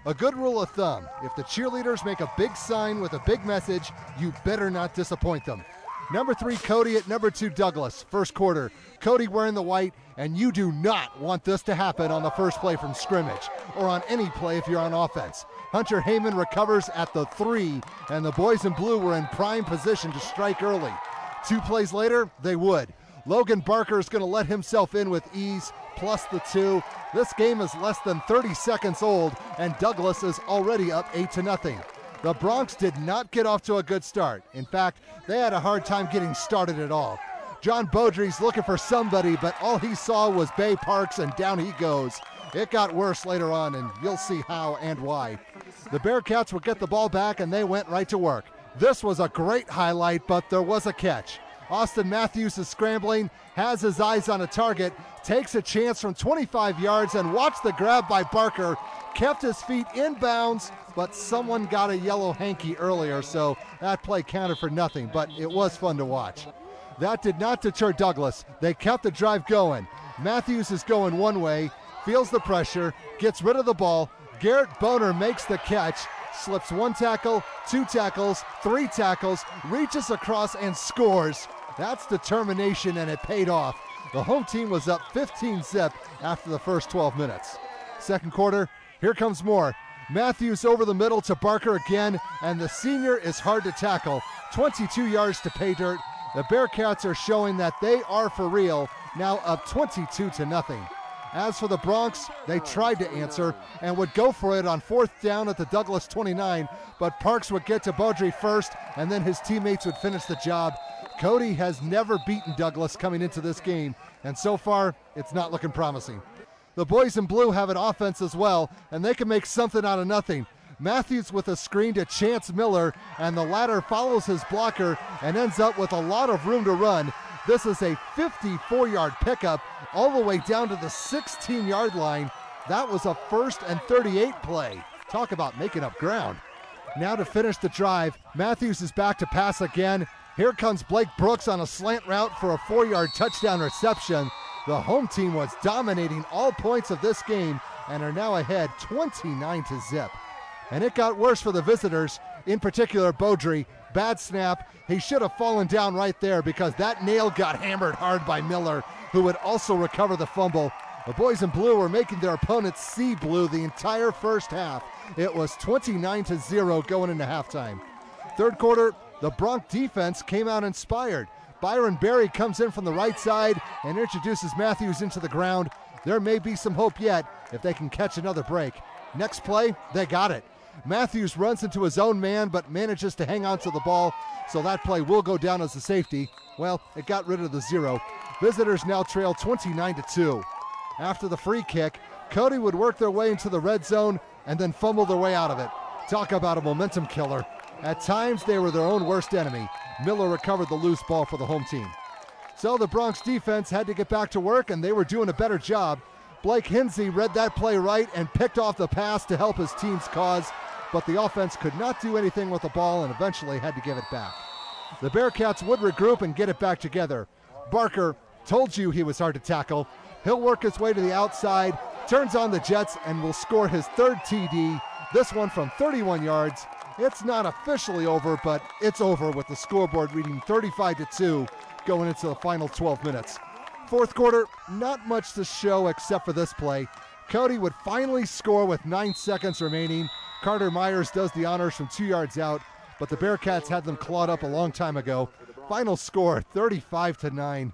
A good rule of thumb, if the cheerleaders make a big sign with a big message, you better not disappoint them. Number 3, Cody at number 2, Douglas. First quarter, Cody wearing the white, and you do not want this to happen on the first play from scrimmage, or on any play if you're on offense. Hunter Heyman recovers at the 3, and the boys in blue were in prime position to strike early. 2 plays later, they would. Logan Barker is going to let himself in with ease, plus the 2. This game is less than 30 seconds old, and Douglas is already up 8-0. The Broncs did not get off to a good start. In fact, they had a hard time getting started at all. John Beaudry's looking for somebody, but all he saw was Bay Parks, and down he goes. It got worse later on, and you'll see how and why. The Bearcats would get the ball back, and they went right to work. This was a great highlight, but there was a catch. Austin Matthews is scrambling, has his eyes on a target, takes a chance from 25 yards, and watch the grab by Barker. Kept his feet in bounds, but someone got a yellow hanky earlier, so that play counted for nothing, but it was fun to watch. That did not deter Douglas. They kept the drive going. Matthews is going one way, feels the pressure, gets rid of the ball. Garrett Boner makes the catch, slips 1 tackle, 2 tackles, 3 tackles, reaches across and scores. That's determination, and it paid off. The home team was up 15-0 after the first 12 minutes. Second quarter, here comes more. Matthews over the middle to Barker again, and the senior is hard to tackle. 22 yards to pay dirt. The Bearcats are showing that they are for real, now up 22-0. As for the Broncs, they tried to answer and would go for it on 4th down at the Douglas 29, but Parks would get to Beaudry first, and then his teammates would finish the job. Cody has never beaten Douglas coming into this game, and so far, it's not looking promising. The boys in blue have an offense as well, and they can make something out of nothing. Matthews with a screen to Chance Miller, and the latter follows his blocker and ends up with a lot of room to run. This is a 54-yard pickup all the way down to the 16-yard line. That was a 1st and 38 play. Talk about making up ground. Now to finish the drive, Matthews is back to pass again. Here comes Blake Brooks on a slant route for a 4-yard touchdown reception. The home team was dominating all points of this game and are now ahead 29-0. And it got worse for the visitors, in particular Beaudry. Bad snap. He should have fallen down right there because that nail got hammered hard by Miller, who would also recover the fumble. The boys in blue were making their opponents see blue the entire first half. It was 29-0 going into halftime. Third quarter, the Bronc defense came out inspired. Byron Berry comes in from the right side and introduces Matthews into the ground. There may be some hope yet if they can catch another break. Next play, they got it. Matthews runs into his own man but manages to hang on to the ball, so that play will go down as a safety. Well, it got rid of the 0. Visitors now trail 29-2. After the free kick, Cody would work their way into the red zone and then fumble their way out of it. Talk about a momentum killer. At times, they were their own worst enemy. Miller recovered the loose ball for the home team. So the Broncs defense had to get back to work, and they were doing a better job. Blake Hinsey read that play right and picked off the pass to help his team's cause, but the offense could not do anything with the ball and eventually had to give it back. The Bearcats would regroup and get it back together. Barker told you he was hard to tackle. He'll work his way to the outside, turns on the Jets, and will score his 3rd TD, this one from 31 yards. It's not officially over, but it's over with the scoreboard reading 35-2 going into the final 12 minutes. Fourth quarter, not much to show except for this play. Cody would finally score with 9 seconds remaining. Carter Myers does the honors from 2 yards out, but the Bearcats had them clawed up a long time ago. Final score, 35-9.